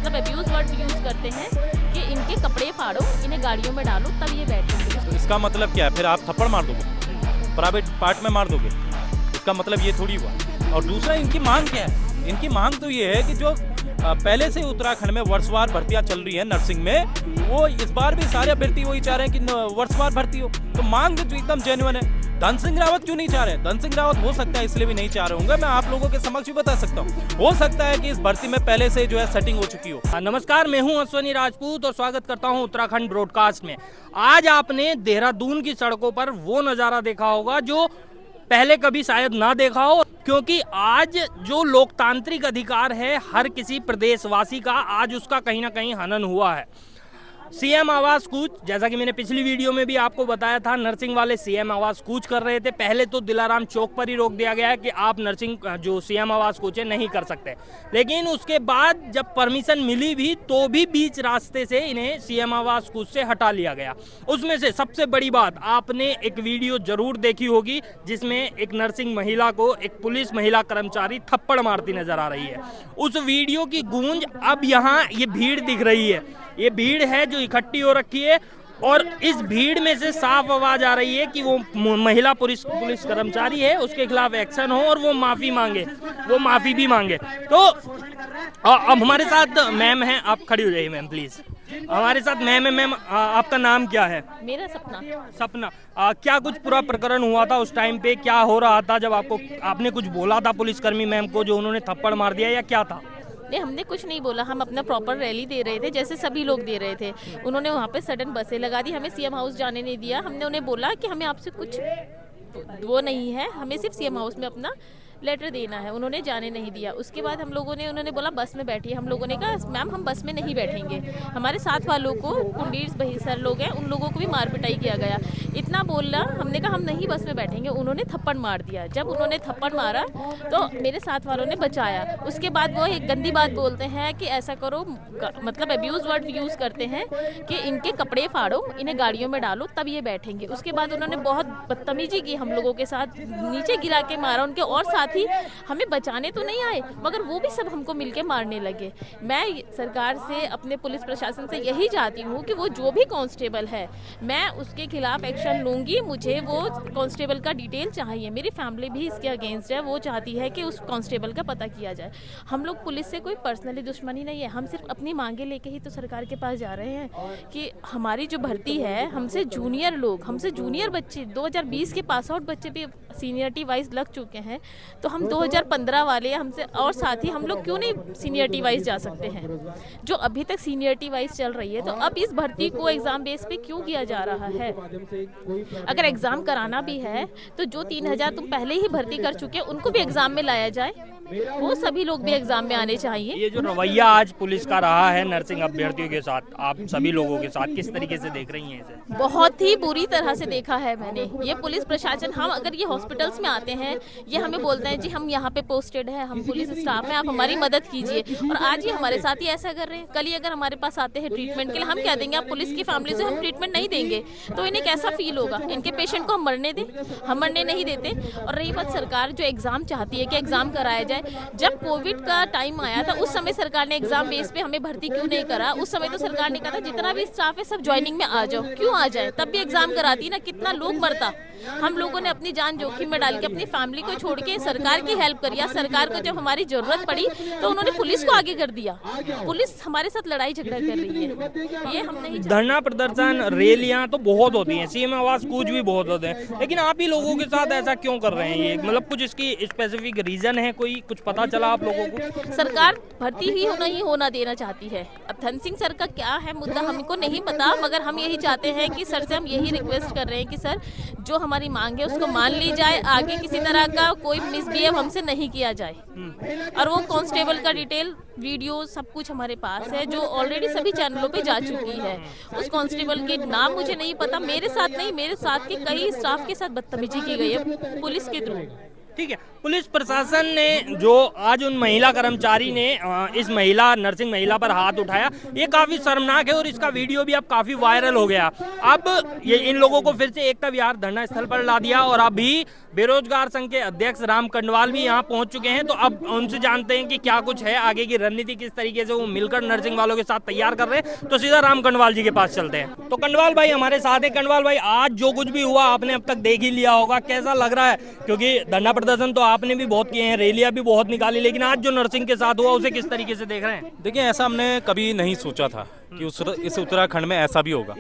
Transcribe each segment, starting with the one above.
मतलब abuse word use करते हैं कि इनके कपड़े फाड़ो, इन्हें गाड़ियों में डालो, तब ये बैठेंगे। तो इसका मतलब क्या है? फिर आप थप्पड़ मार दोगे, प्राइवेट पार्ट में मार दोगे, इसका मतलब ये थोड़ी हुआ। और दूसरा, इनकी मांग क्या है? इनकी मांग तो ये है कि जो पहले से उत्तराखंड में वर्षवार भर्तियां चल रही हैं नर्सिंग में, वो इस बार भी सारे अभ्यर्थी वही चाह रहे हैं कि वर्षवार भर्ती हो। तो मांग जो एकदम जेन्युइन है। धन सिंह रावत क्यों नहीं चाह रहे? धन सिंह रावत हो सकता है इसलिए भी नहीं चाह रहे होंगे, मैं आप लोगों के समक्ष भी बता सकता हूँ। हो सकता है कि इस भर्ती में पहले से जो है सेटिंग हो चुकी हो। नमस्कार, मैं हूं अश्वनी राजपूत और स्वागत करता हूं उत्तराखंड ब्रॉडकास्ट में। आज आपने देहरादून की सड़कों पर वो नज़ारा देखा होगा जो पहले कभी शायद ना देखा हो, क्योंकि आज जो लोकतांत्रिक अधिकार है हर किसी प्रदेशवासी का, आज उसका कहीं ना कहीं हनन हुआ है। सीएम आवास कूच, जैसा कि मैंने पिछली वीडियो में भी आपको बताया था, नर्सिंग वाले सीएम आवास कूच कर रहे थे। पहले तो दिलाराम चौक पर ही रोक दिया गया है कि आप नर्सिंग जो सीएम आवास कूच है नहीं कर सकते, लेकिन उसके बाद जब परमिशन मिली भी तो भी बीच रास्ते से इन्हें सीएम आवास कूच से हटा लिया गया। उसमें से सबसे बड़ी बात, आपने एक वीडियो जरूर देखी होगी जिसमें एक नर्सिंग महिला को एक पुलिस महिला कर्मचारी थप्पड़ मारती नजर आ रही है। उस वीडियो की गूंज अब यहाँ ये भीड़ दिख रही है, ये भीड़ है जो इकट्ठी हो रखी है, और इस भीड़ में से साफ आवाज आ रही है कि वो महिला पुलिस कर्मचारी है, उसके खिलाफ एक्शन हो और वो माफी मांगे, वो माफी भी मांगे। तो अब हमारे साथ मैम हैं, आप खड़ी हो जाइए मैम प्लीज। हमारे साथ मैम है। मैम, आपका नाम क्या है? मेरा सपना। सपना, क्या कुछ पूरा प्रकरण हुआ था उस टाइम पे? क्या हो रहा था जब आपने कुछ बोला था पुलिसकर्मी मैम को जो उन्होंने थप्पड़ मार दिया, या क्या था? नहीं, हमने कुछ नहीं बोला, हम अपना प्रॉपर रैली दे रहे थे जैसे सभी लोग दे रहे थे। उन्होंने वहाँ पे सडन बसें लगा दी, हमें सीएम हाउस जाने नहीं दिया। हमने उन्हें बोला कि हमें आपसे कुछ वो नहीं है, हमें सिर्फ सीएम हाउस में अपना लेटर देना है। उन्होंने जाने नहीं दिया। उसके बाद उन्होंने बोला बस में बैठिए। हम लोगों ने कहा मैम हम बस में नहीं बैठेंगे। हमारे साथ वालों को, कुंडीर भाई सर लोग हैं, उन लोगों को भी मार पिटाई किया गया। इतना बोला, हमने कहा हम नहीं बस में बैठेंगे। उन्होंने थप्पड़ मार दिया। जब उन्होंने थप्पड़ मारा तो मेरे साथ वालों ने बचाया। उसके बाद वो एक गंदी बात बोलते हैं कि ऐसा करो, मतलब अब्यूज वर्ड यूज़ करते हैं कि इनके कपड़े फाड़ो, इन्हें गाड़ियों में डालो, तब ये बैठेंगे। उसके बाद उन्होंने बहुत बदतमीजी की हम लोगों के साथ, नीचे गिरा के मारा उनके, और साथ ही हमें बचाने तो नहीं आए मगर वो भी सब हमको मिलके मारने लगे। मैं सरकार से, अपने पुलिस प्रशासन से यही चाहती हूँ कि वो जो भी कांस्टेबल है, मैं उसके खिलाफ एक्शन लूँगी। मुझे वो कांस्टेबल का डिटेल चाहिए। मेरी फैमिली भी इसके अगेंस्ट है, वो चाहती है कि उस कांस्टेबल का पता किया जाए। हम लोग पुलिस से कोई पर्सनली दुश्मनी नहीं है, हम सिर्फ अपनी मांगे लेके ही तो सरकार के पास जा रहे हैं कि हमारी जो भर्ती है, हमसे जूनियर लोग, हमसे जूनियर बच्चे 2020 के पास आउट बच्चे भी सीनियरिटी वाइज लग चुके हैं, तो हम 2015 वाले हमसे, और साथ ही हम लोग क्यों नहीं सीनियरिटी वाइज जा सकते हैं? जो अभी तक सीनियरिटी वाइज चल रही है, तो अब इस भर्ती को एग्जाम बेस पे क्यों किया जा रहा है? अगर एग्जाम कराना भी है तो जो 3000 तुम पहले ही भर्ती कर चुके हैं उनको भी एग्जाम में लाया जाए, वो सभी लोग भी एग्जाम में आने चाहिए। ये जो रवैया आज पुलिस का रहा है नर्सिंग अभ्यर्थियों के साथ, आप सभी लोगों के साथ, किस तरीके से देख रही हैं इसे? बहुत ही बुरी तरह से देखा है मैंने। ये पुलिस प्रशासन, हम अगर ये हॉस्पिटल्स में आते हैं, ये हमें बोलते हैं जी हम यहाँ पे पोस्टेड है, हम पुलिस स्टाफ हैं, आप हमारी मदद कीजिए, और आज ये हमारे साथ ही ऐसा कर रहे हैं। कल ही अगर हमारे पास आते हैं ट्रीटमेंट के लिए, हम क्या देंगे? आप पुलिस की फैमिली से हम ट्रीटमेंट नहीं देंगे, तो इन्हें कैसा फील होगा? इनके पेशेंट को हम मरने दें? हम मरने नहीं देते। और रही बात, सरकार जो एग्जाम चाहती है कि एग्जाम कराया जाए, जब कोविड का टाइम आया था उस समय सरकार ने एग्जाम बेस पे हमें भर्ती क्यों नहीं करा? उस समय तो सरकार ने कहा था जितना भी स्टाफ है सब ज्वाइनिंग में आ जाओ। क्यों आ जाए? तब भी एग्जाम कराती ना, कितना लोग मरता। हम लोगों ने अपनी जान जोखिम में डाल के अपनी फैमिली को छोड़ के सरकार की हेल्प करी। सरकार को जब हमारी जरूरत पड़ी तो उन्होंने पुलिस को आगे कर दिया। पुलिस हमारे साथ लड़ाई झगड़ा कर रही है, ये हम नहीं। धरना प्रदर्शन, रैलियां तो बहुत होती हैं, सीएम आवास कूच भी बहुत होते हैं, लेकिन आप ही लोगों के साथ ऐसा क्यों कर रहे हैं? ये मतलब कुछ इसकी स्पेसिफिक रीजन है, कोई कुछ पता चला आप लोगों को? सरकार भर्ती ही होना देना चाहती है। अब धन सिंह सर का क्या है मुद्दा हमको नहीं पता, मगर हम यही चाहते हैं कि सर से हम यही रिक्वेस्ट कर रहे हैं कि सर जो हमारी मांग है उसको मान ली जाए, आगे किसी तरह का कोई मिसबिहेव हमसे नहीं किया जाए। और वो कांस्टेबल का डिटेल, वीडियो, सब कुछ हमारे पास है जो ऑलरेडी सभी चैनलों पे जा चुकी है। उस कांस्टेबल के नाम मुझे नहीं पता, मेरे साथ नहीं, मेरे साथ के कई स्टाफ के साथ बदतमीजी की गई है पुलिस के थ्रू। ठीक है, पुलिस प्रशासन ने जो आज उन महिला कर्मचारी ने इस महिला नर्सिंग महिला पर हाथ उठाया, ये काफी शर्मनाक है और इसका वीडियो भी अब काफी वायरल हो गया। अब ये इन लोगों को फिर से एकता विहार धरना स्थल पर ला दिया और अभी बेरोजगार संघ के अध्यक्ष राम कंडवाल भी यहाँ पहुंच चुके हैं, तो अब उनसे जानते हैं कि क्या कुछ है, आगे की रणनीति किस तरीके से वो मिलकर नर्सिंग वालों के साथ तैयार कर रहे हैं। तो सीधा राम कंडवाल जी के पास चलते हैं। तो कंडवाल भाई हमारे साथ है। कंडवाल भाई, आज जो कुछ भी हुआ आपने अब तक देख ही लिया होगा, कैसा लग रहा है? क्योंकि धरना प्रदर्शन तो आपने भी बहुत किए हैं, रैलियां भी बहुत निकाली, लेकिन आज जो नर्सिंग के साथ हुआ उसे किस तरीके से देख रहे हैं? देखिए, ऐसा हमने कभी नहीं सोचा था कि इस उत्तराखंड में ऐसा भी होगा।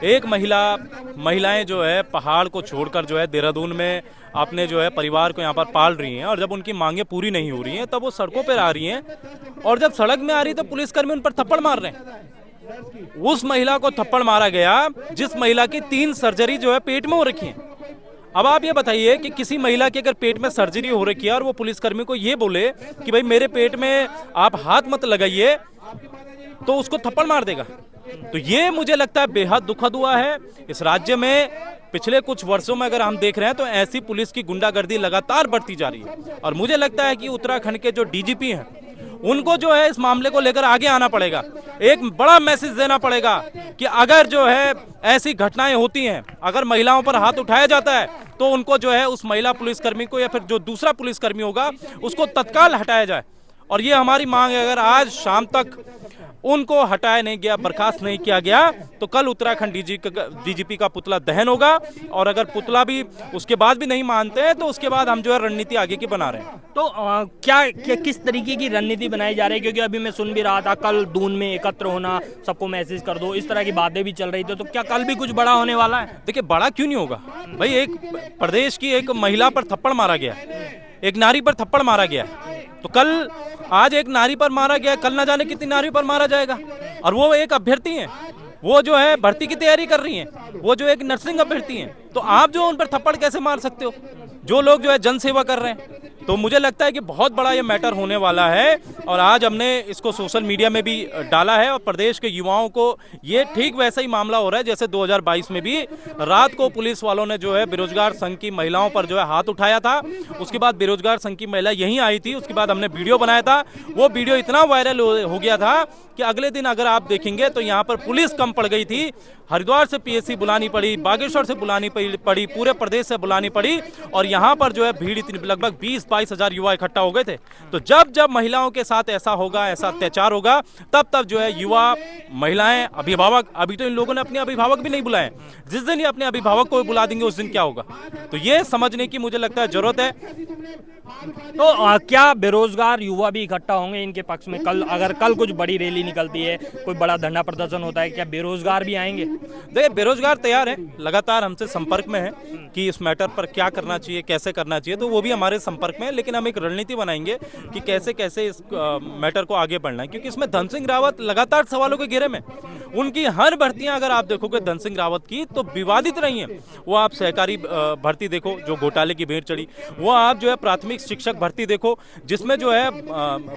एक महिलाएं जो है पहाड़ को छोड़कर जो है देहरादून में अपने जो है परिवार को यहाँ पर पाल रही हैं, और जब उनकी मांगें पूरी नहीं हो रही हैं तब वो सड़कों पर आ रही हैं, और जब सड़क में आ रही है तो पुलिसकर्मी उन पर थप्पड़ मार रहे हैं। उस महिला को थप्पड़ मारा गया जिस महिला की 3 सर्जरी जो है पेट में हो रखी है। अब आप ये बताइए कि किसी महिला की अगर पेट में सर्जरी हो रखी है और वो पुलिसकर्मी को ये बोले कि भाई मेरे पेट में आप हाथ मत लगाइए, तो उसको थप्पड़ मार देगा। तो ये मुझे लगता है बेहद दुखद हुआ है। इस राज्य में पिछले कुछ वर्षों में अगर हम देख रहे हैं तो ऐसी पुलिस की गुंडागर्दी लगातार बढ़ती जा रही है, और मुझे लगता है कि उत्तराखंड के जो डीजीपी हैं उनको जो है इस मामले को लेकर आगे आना पड़ेगा। एक बड़ा मैसेज देना पड़ेगा कि अगर जो है ऐसी घटनाएं होती हैं, अगर महिलाओं पर हाथ उठाया जाता है, तो उनको जो है उस महिला पुलिसकर्मी को या फिर जो दूसरा पुलिसकर्मी होगा उसको तत्काल हटाया जाए। और ये हमारी मांग है। अगर आज शाम तक उनको हटाया नहीं गया, बर्खास्त नहीं किया गया, तो कल उत्तराखंड डीजीपी का पुतला दहन होगा। और अगर पुतला भी उसके बाद भी नहीं मानते हैं तो उसके बाद हम जो है रणनीति आगे की बना रहे हैं। तो किस तरीके की रणनीति बनाई जा रही है? क्योंकि अभी मैं सुन भी रहा था कल दून में एकत्र होना, सबको मैसेज कर दो, इस तरह की बातें भी चल रही थी। तो क्या कल भी कुछ बड़ा होने वाला है? देखिए, बड़ा क्यों नहीं होगा भाई। एक प्रदेश की एक महिला पर थप्पड़ मारा गया, एक नारी पर थप्पड़ मारा गया, तो कल आज एक नारी पर मारा गया, कल ना जाने कितनी नारी पर मारा जाएगा। और वो एक अभ्यर्थी हैं, वो जो है भर्ती की तैयारी कर रही हैं, वो जो एक नर्सिंग अभ्यर्थी हैं, तो आप जो उन पर थप्पड़ कैसे मार सकते हो, जो लोग जो है जन सेवा कर रहे हैं? तो मुझे लगता है कि बहुत बड़ा ये मैटर होने वाला है, और आज हमने इसको सोशल मीडिया में भी डाला है, और प्रदेश के युवाओं को ये ठीक वैसा ही मामला हो रहा है जैसे 2022 में भी रात को पुलिस वालों ने जो है बेरोजगार संघ की महिलाओं पर जो है हाथ उठाया था। उसके बाद बेरोजगार संघ की महिला यहीं आई थी, उसके बाद हमने वीडियो बनाया था, वो वीडियो इतना वायरल हो गया था कि अगले दिन अगर आप देखेंगे तो यहाँ पर पुलिस कम पड़ गई थी। हरिद्वार से पीएससी बुलानी पड़ी, बागेश्वर से बुलानी पड़ी, पूरे प्रदेश से बुलानी पड़ी, और यहाँ पर जो है भीड़ इतनी, लगभग 20-22 हजार युवा इकट्ठा हो गए थे। तो जब महिलाओं के साथ ऐसा होगा, ऐसा अत्याचार होगा, तब जो है युवा, महिलाएं, अभिभावक, अभी तो इन लोगों ने अपने अभिभावक भी नहीं बुलाए, जिस दिन ये अपने अभिभावक को बुला देंगे उस दिन क्या होगा। तो ये समझने की मुझे लगता है जरूरत है। तो क्या बेरोजगार युवा भी इकट्ठा होंगे इनके पक्ष में? कल अगर कल कुछ बड़ी रैली निकलती है, कोई बड़ा धरना प्रदर्शन होता है, क्या बेरोजगार भी आएंगे? देखिए, बेरोजगार तैयार है, लगातार हमसे संपर्क में है कि इस मैटर पर क्या करना चाहिए, कैसे करना चाहिए, तो वो भी हमारे संपर्क में है। लेकिन हम एक रणनीति बनाएंगे कि कैसे कैसे इस मैटर को आगे बढ़ना है, क्योंकि इसमें धन सिंह रावत लगातार सवालों के घेरे में। उनकी हर भर्तियां अगर आप देखोगे धन सिंह रावत की तो विवादित रही हैं। वो आप सहकारी भर्ती देखो जो घोटाले की भेंट चढ़ी, वो आप जो है प्राथमिक शिक्षक भर्ती देखो जिसमें जो है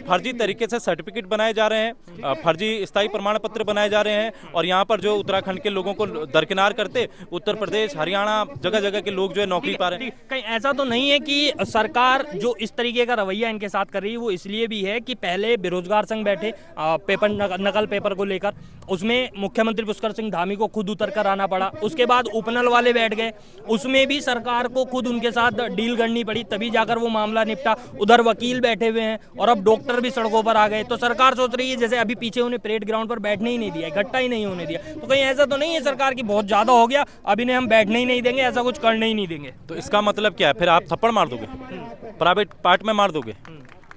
फर्जी तरीके से सर्टिफिकेट बनाए जा रहे हैं, फर्जी स्थायी प्रमाण पत्र बनाए जा रहे हैं, और यहाँ पर जो उत्तराखंड के लोगों को दरकिनार करते उत्तर प्रदेश, हरियाणा, जगह जगह के लोग जो है नौकरी पा रहे हैं। कहीं ऐसा तो नहीं है कि सरकार जो इस तरीके का रवैया इनके साथ कर रही है वो इसलिए भी है कि पहले बेरोजगार संघ बैठे पेपर नकल पेपर को लेकर, उसमें मुख्यमंत्री पुष्कर सिंह धामी को खुद उतर कर आना पड़ा, उसके बाद उपनल वाले बैठ गए, उसमें भी सरकार को खुद उनके साथ डील करनी पड़ी, तभी जाकर वो मामला निपटा। उधर वकील बैठे हुए हैं और अब डॉक्टर भी सड़कों पर आ गए। तो सरकार सोच रही है जैसे अभी पीछे उन्हें परेड ग्राउंड पर बैठने ही नहीं दिया, इकट्ठा ही नहीं होने दिया, तो कहीं ऐसा तो नहीं है सरकार की बहुत ज्यादा हो गया, अब इन्हें हम बैठने ही नहीं देंगे, ऐसा कुछ करने ही नहीं देंगे? तो इसका मतलब क्या है? फिर आप थप्पड़ मार दोगे, प्राइवेट पार्ट में मार दोगे,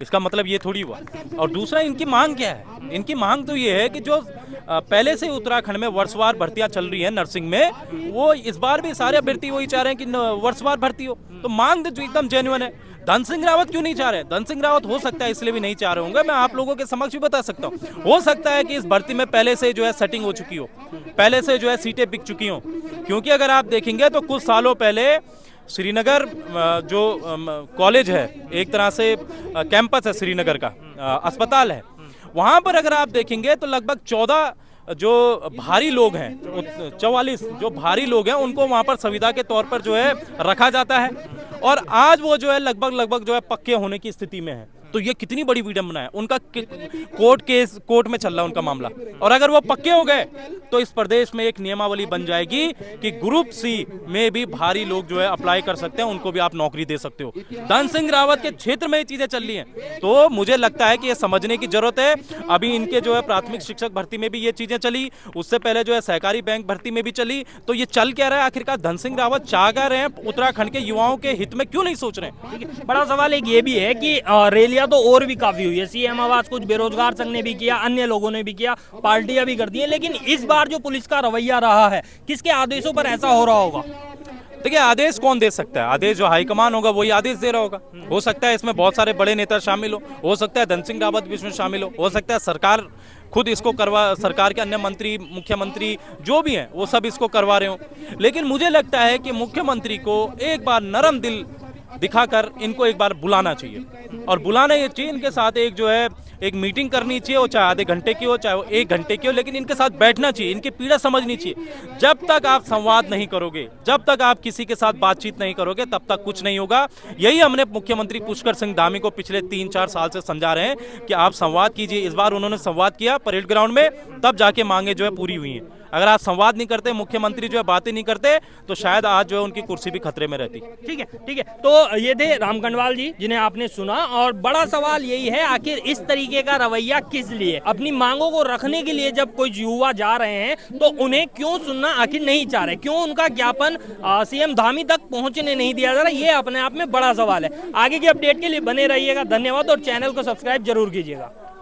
इसका मतलब ये थोड़ी हुआ। और दूसरा, इनकी मांग क्या है? इनकी मांग तो ये है कि जो पहले से उत्तराखंड में वर्षवार भर्तियां चल रही है नर्सिंग में, वो इस बार भी सारे अभ्यर्थी वही चाह रहे हैं कि वर्षवार भर्ती हो। तो मांग जो एकदम जेन्युइन है। धन सिंह रावत क्यों नहीं चाह रहे? धन सिंह रावत हो सकता है इसलिए भी नहीं चाह रहे होंगे, मैं आप लोगों के समक्ष भी बता सकता हूँ। हो सकता है कि इस भर्ती में पहले से जो है सेटिंग हो चुकी हो, पहले से जो है सीटें बिक चुकी हो। क्योंकि अगर आप देखेंगे तो कुछ सालों पहले श्रीनगर जो कॉलेज है, एक तरह से कैंपस है श्रीनगर का, अस्पताल है, वहाँ पर अगर आप देखेंगे तो लगभग 14 जो भारी लोग हैं, 44 जो भारी लोग हैं, उनको वहाँ पर संविदा के तौर पर जो है रखा जाता है, और आज वो जो है लगभग जो है पक्के होने की स्थिति में है। तो ये कितनी बड़ी विडंबना है। उनका कोर्ट में चल रहा है उनका मामला, और अगर वो पक्के हो गए तो इस प्रदेश में एक नियमावली बन जाएगी कि ग्रुप सी में भी भारी लोग जो है अप्लाई कर सकते हैं, उनको भी आप नौकरी दे सकते हो। धन सिंह रावत के क्षेत्र में ये चीजें चल रही हैं, तो मुझे लगता है कि ये समझने की जरूरत है। अभी इनके जो है प्राथमिक शिक्षक भर्ती में भी ये चीजें चली, उससे पहले जो है सहकारी बैंक भर्ती में भी चली। तो ये चल क्या रहा है आखिरकार? धन सिंह रावत चाह क्या रहे हैं? उत्तराखंड के युवाओं के हित में क्यों नहीं सोच रहे हैं? ठीक है, बड़ा सवाल एक ये भी है कि रैलियां तो और भी काफी हुई है, सीएम आवाज कुछ बेरोजगार संघ ने भी किया, अन्य लोगों ने भी किया, पार्टियां भी करती हैं, लेकिन इस बार जो पुलिस का रवैया रहा है, किसके आदेशों पर ऐसा हो रहा होगा? देखिए, आदेश कौन दे सकता है? आदेश जो हाईकमान होगा वही आदेश दे रहा होगा। हो सकता है इसमें बहुत सारे बड़े नेता शामिल हो सकता है धन सिंह रावत भी इसमें शामिल हो सकता है सरकार खुद इसको सरकार के अन्य मंत्री, मुख्यमंत्री जो भी हैं वो सब इसको करवा रहे हो। लेकिन मुझे लगता है कि मुख्यमंत्री को एक बार नरम दिल दिखाकर इनको एक बार बुलाना चाहिए, और बुलाना ये चाहिए इनके साथ एक जो है एक मीटिंग करनी चाहिए, वो चाहे आधे घंटे की हो चाहे वो 1 घंटे की हो, लेकिन इनके साथ बैठना चाहिए, इनकी पीड़ा समझनी चाहिए। जब तक आप संवाद नहीं करोगे, जब तक आप किसी के साथ बातचीत नहीं करोगे, तब तक कुछ नहीं होगा। यही हमने मुख्यमंत्री पुष्कर सिंह धामी को पिछले 3-4 साल से समझा रहे हैं कि आप संवाद कीजिए। इस बार उन्होंने संवाद किया परेड ग्राउंड में, तब जाके मांगे जो है पूरी हुई हैं। अगर आप संवाद नहीं करते, मुख्यमंत्री जो है बातें नहीं करते, तो शायद आज जो है उनकी कुर्सी भी खतरे में रहती। ठीक है, ठीक है। तो ये थे राम कनवाल जी जिन्हें आपने सुना, और बड़ा सवाल यही है आखिर इस तरीके का रवैया किस लिए? अपनी मांगों को रखने के लिए जब कोई युवा जा रहे हैं तो उन्हें क्यों सुनना आखिर नहीं चाह रहे? क्यों उनका ज्ञापन सीएम धामी तक पहुंचने नहीं दिया जा रहा? ये अपने आप में बड़ा सवाल है। आगे की अपडेट के लिए बने रहिएगा। धन्यवाद, और चैनल को सब्सक्राइब जरूर कीजिएगा।